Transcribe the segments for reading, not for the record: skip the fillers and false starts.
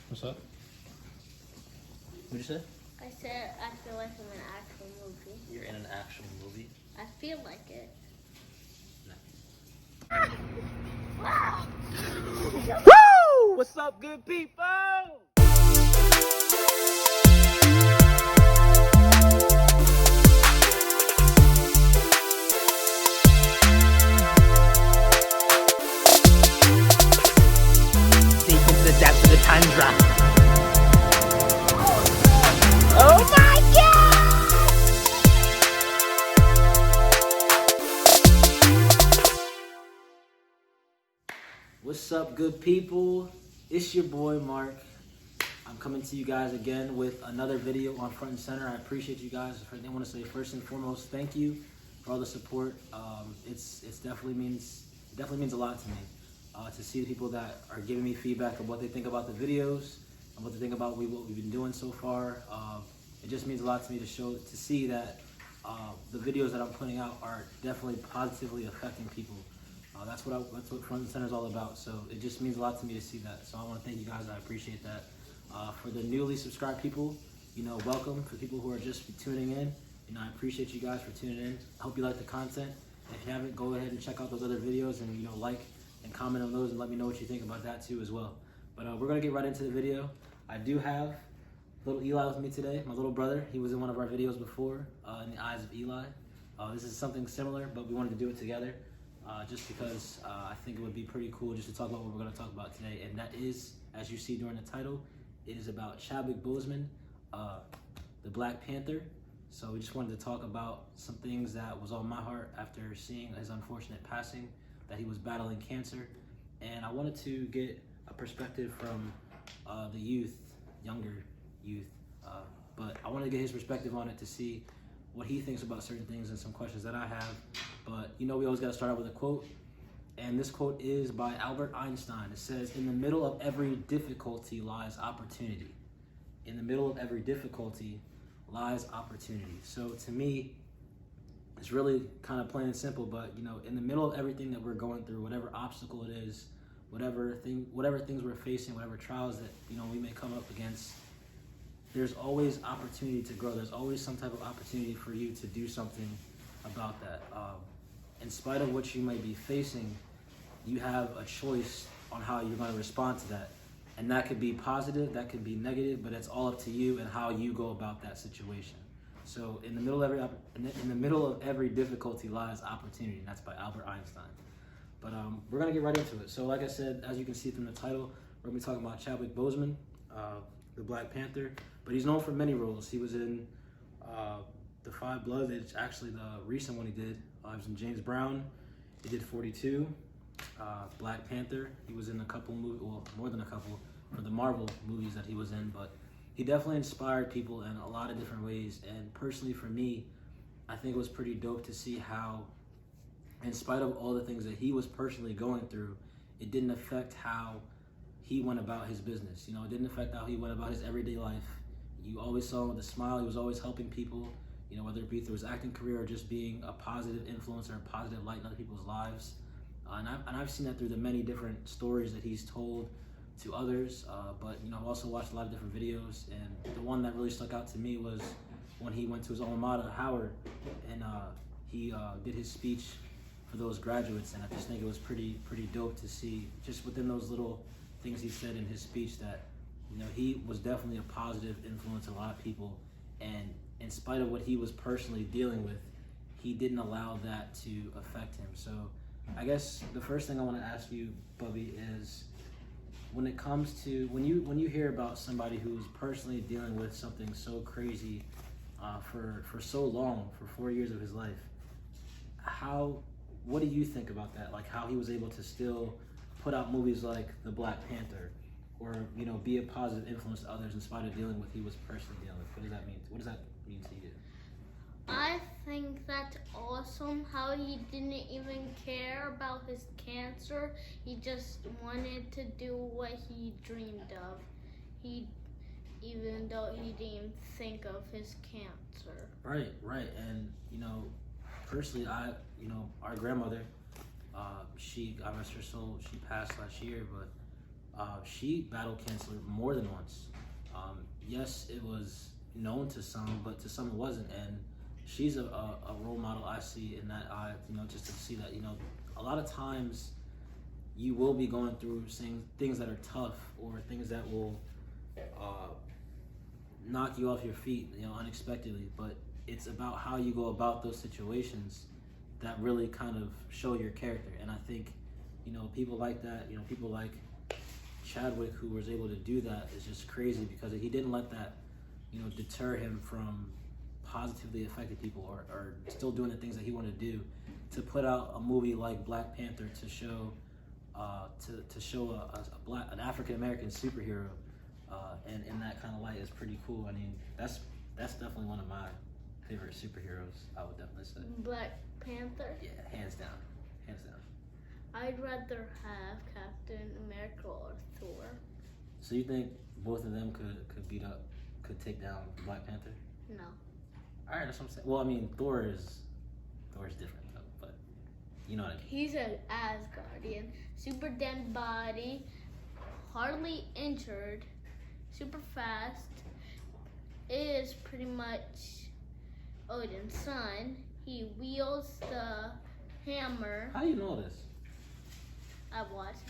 What's up? What'd you say? I said I feel like I'm in an actual movie. You're in an actual movie? I feel like it. No. Wow! Woo! What's up, good people? Deep into the depths of the tundra. Oh my God! What's up, good people? It's your boy Mark. I'm coming to you guys again with another video on Front and Center. I appreciate you guys. I want to say first and foremost, thank you for all the support. It's definitely means a lot to me to see the people that are giving me feedback of what they think about the videos and what they think about what we've been doing so far. It just means a lot to me to see that the videos that I'm putting out are definitely positively affecting people. That's what Front and Center is all about. So it just means a lot to me to see that. So I want to thank you guys. I appreciate that. For the newly subscribed people, welcome. For people who are just tuning in, I appreciate you guys for tuning in. I hope you like the content. If you haven't, go ahead and check out those other videos and like and comment on those and let me know what you think about that too as well. But we're gonna get right into the video. I do have little Eli with me today, my little brother. He was in one of our videos before, In the Eyes of Eli. This is something similar, but we wanted to do it together. Just because I think it would be pretty cool just to talk about what we're going to talk about today. And that is, as you see during the title, it is about Chadwick Boseman, the Black Panther. So we just wanted to talk about some things that was on my heart after seeing his unfortunate passing, that he was battling cancer. And I wanted to get a perspective from the younger youth. But I wanted to get his perspective on it to see what he thinks about certain things and some questions that I have. But we always got to start out with a quote. And this quote is by Albert Einstein. It says, "In the middle of every difficulty lies opportunity." In the middle of every difficulty lies opportunity. So to me, it's really kind of plain and simple, but in the middle of everything that we're going through, whatever obstacle it is, whatever things we're facing, whatever trials that we may come up against, there's always opportunity to grow. There's always some type of opportunity for you to do something about that. In spite of what you may be facing, you have a choice on how you're going to respond to that. And that could be positive, that could be negative, but it's all up to you and how you go about that situation. So in the middle of every difficulty lies opportunity, and that's by Albert Einstein. But we're going to get right into it. So like I said, as you can see from the title, we're going to be talking about Chadwick Boseman, the Black Panther, but he's known for many roles. He was in The Five Bloods. It's actually the recent one he did. He was in James Brown. He did 42. Black Panther. He was in a couple movies, well, more than a couple, for the Marvel movies that he was in. But he definitely inspired people in a lot of different ways. And personally, for me, I think it was pretty dope to see how, in spite of all the things that he was personally going through, it didn't affect how he went about his business. It didn't affect how he went about his everyday life. You always saw him with a smile. He was always helping people, whether it be through his acting career or just being a positive influence or a positive light in other people's lives. And I've seen that through the many different stories that he's told to others. But I've also watched a lot of different videos, and the one that really stuck out to me was when he went to his alma mater, Howard, and he did his speech for those graduates. And I just think it was pretty dope to see, just within those little things he said in his speech, that he was definitely a positive influence on a lot of people. And in spite of what he was personally dealing with, he didn't allow that to affect him. So I guess the first thing I want to ask you, Bubby, is when it comes to when you hear about somebody who's personally dealing with something so crazy for so long, for 4 years of his life, what do you think about that? Like how he was able to still put out movies like The Black Panther, or be a positive influence to others in spite of dealing with what he was personally dealing with? What does that mean? What does that mean to you? I think that's awesome how he didn't even care about his cancer. He just wanted to do what he dreamed of. Even though he didn't think of his cancer. Right. And personally, our grandmother, she, God rest her soul, she passed last year, but she battled cancer more than once. Yes, it was known to some, but to some it wasn't. And she's a role model I see in that eye, just to see that, a lot of times you will be going through things that are tough or things that will knock you off your feet, unexpectedly. But it's about how you go about those situations that really kind of show your character. And I think, people like that, people like Chadwick, who was able to do that, is just crazy, because he didn't let that, deter him from positively affecting people or still doing the things that he wanted to do. To put out a movie like Black Panther to show an African American superhero, and in that kind of light is pretty cool. I mean, that's definitely one of my favorite superheroes, I would definitely say. Black Panther? Yeah, hands down. I'd rather have Captain America or Thor. So you think both of them could take down Black Panther? No. All right, that's what I'm saying. Well, I mean, Thor is different though, but you know what I mean. He's an Asgardian, super dead body, hardly injured, super fast. Is pretty much Odin's son. He wields the hammer. How do you know this? I watched.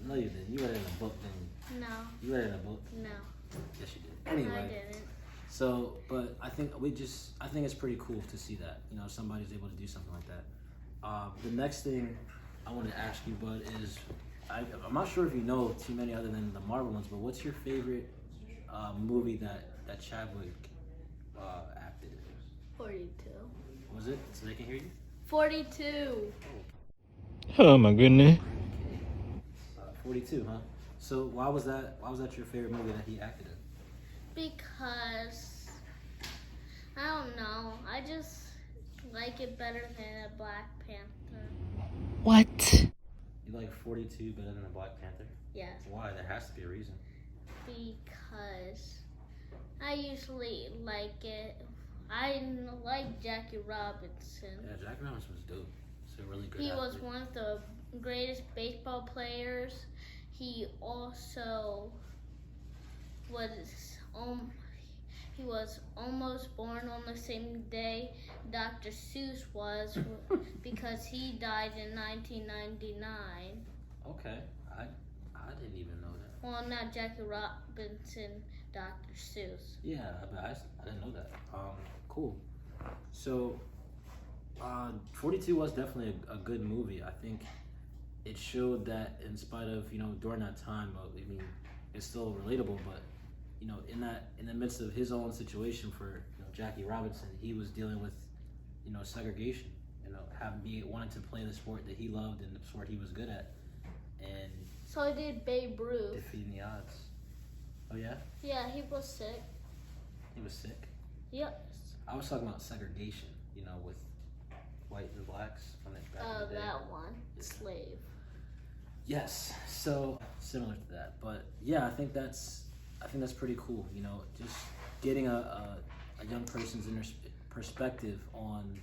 No, you didn't. You read it in a book, didn't you? No. You read it in a book? No. Yes, you did. Anyway. I didn't. So, but I think it's pretty cool to see that, somebody's able to do something like that. The next thing I want to ask you, Bud, is I'm not sure if you know too many other than the Marvel ones, but what's your favorite movie that Chadwick acted in? 42. Was it? So they can hear you? 42. Oh my goodness. 42, huh? So why was that your favorite movie that he acted in? Because, I don't know, I just like it better than a Black Panther. What? You like 42 better than a Black Panther? Yes. Why? There has to be a reason. Because I usually like it. I like Jackie Robinson. Yeah, Jackie Robinson was dope. He's a really good He athlete. was one of the greatest baseball players. He also was almost born on the same day Dr. Seuss was, because he died in 1999. Okay, I didn't even know that. Well, not Jackie Robinson, Dr. Seuss. Yeah, but I didn't know that. Cool. So, 42 was definitely a good movie. I think it showed that in spite of, during that time, I mean, it's still relatable, but, in the midst of his own situation for, Jackie Robinson, he was dealing with, segregation, wanting to play the sport that he loved and the sport he was good at, and So did Babe Ruth. defeating the odds. Oh yeah? Yeah, he was sick. He was sick? Yes. I was talking about segregation, with white and blacks when they back in the day. That one. Slave. Yes, so similar to that, but yeah, I think that's pretty cool. Just getting a young person's perspective on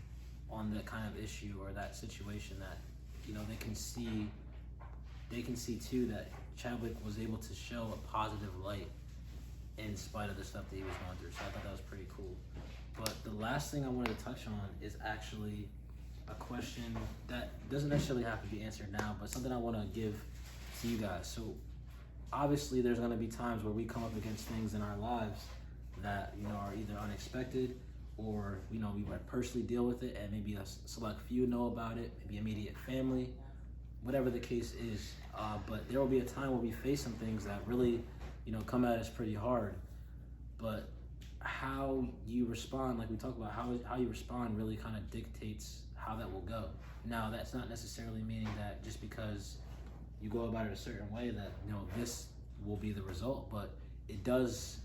that kind of issue or that situation that they can see too that Chadwick was able to show a positive light in spite of the stuff that he was going through. So I thought that was pretty cool. But the last thing I wanted to touch on is actually a question that doesn't necessarily have to be answered now, but something I want to give to you guys. So obviously there's going to be times where we come up against things in our lives that are either unexpected or we might personally deal with it, and maybe a select few know about it, maybe immediate family, whatever the case is. But there will be a time where we face some things that really come at us pretty hard. But how you respond, like we talked about, how you respond really kind of dictates how that will go. Now, that's not necessarily meaning that just because you go about it a certain way that this will be the result, but it does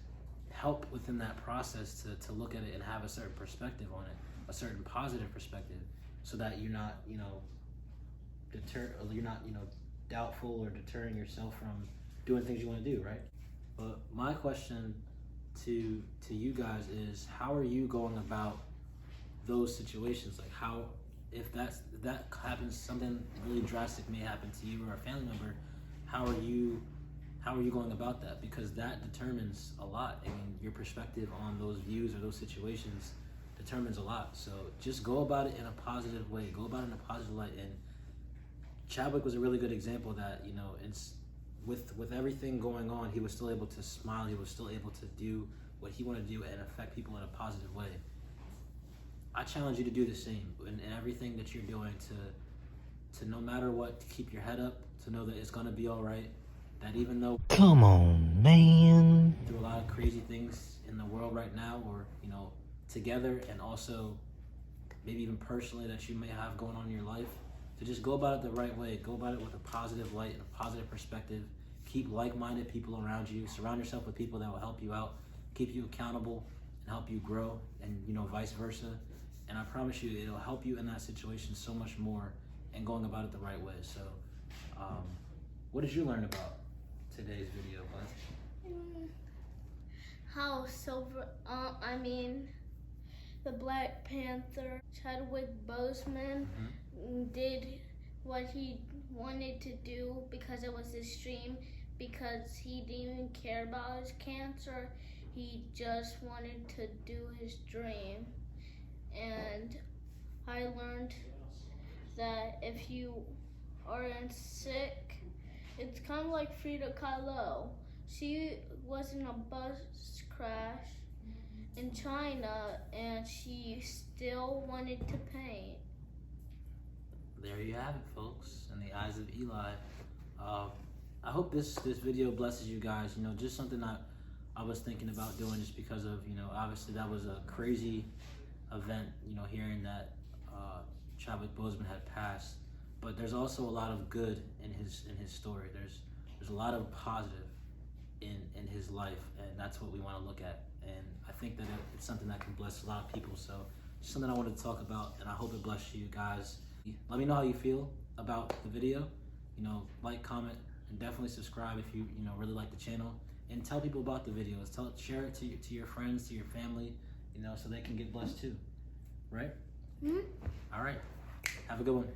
help within that process to look at it and have a certain perspective on it, a certain positive perspective, so that you're not doubtful or deterring yourself from doing things you want to do, right? But my question to you guys is, how are you going about those situations? Like, how, if that happens, something really drastic may happen to you or a family member, how how are you going about that? Because that determines a lot. I mean, your perspective on those views or those situations determines a lot. So just go about it in a positive way. Go about it in a positive light. And Chadwick was a really good example that, you know, it's with everything going on, he was still able to smile. He was still able to do what he wanted to do and affect people in a positive way. I challenge you to do the same in everything that you're doing, to no matter what, to keep your head up, to know that it's gonna be all right. That even though Come on, man. through a lot of crazy things in the world right now, or you know, together, and also maybe even personally that you may have going on in your life, to just go about it the right way. Go about it with a positive light and a positive perspective. Keep like-minded people around you. Surround yourself with people that will help you out, keep you accountable, and help you grow, and you know, vice versa. And I promise you, it'll help you in that situation so much more, and going about it the right way. So, what did you learn about today's video, bud? How the Black Panther, Chadwick Boseman, did what he wanted to do because it was his dream, because he didn't even care about his cancer. He just wanted to do his dream. And I learned that if you aren't sick, it's kind of like Frida Kahlo. She was in a bus crash in China and she still wanted to paint. There you have it, folks. In the eyes of Eli. I hope this video blesses you guys. You know, just something that I was thinking about doing, just because of, you know, obviously that was a crazy event, you know, hearing that Chadwick Boseman had passed. But there's also a lot of good in his story. There's a lot of positive in his life, and that's what we want to look at. And I think that it's something that can bless a lot of people. So just something I wanted to talk about, and I hope it blesses you guys. Let me know how you feel about the video. You know, like, comment, and definitely subscribe if you know really like the channel. And tell people about the videos. Share it to your friends, to your family, you know, so they can get blessed too. Right? Mm-hmm. All right. Have a good one.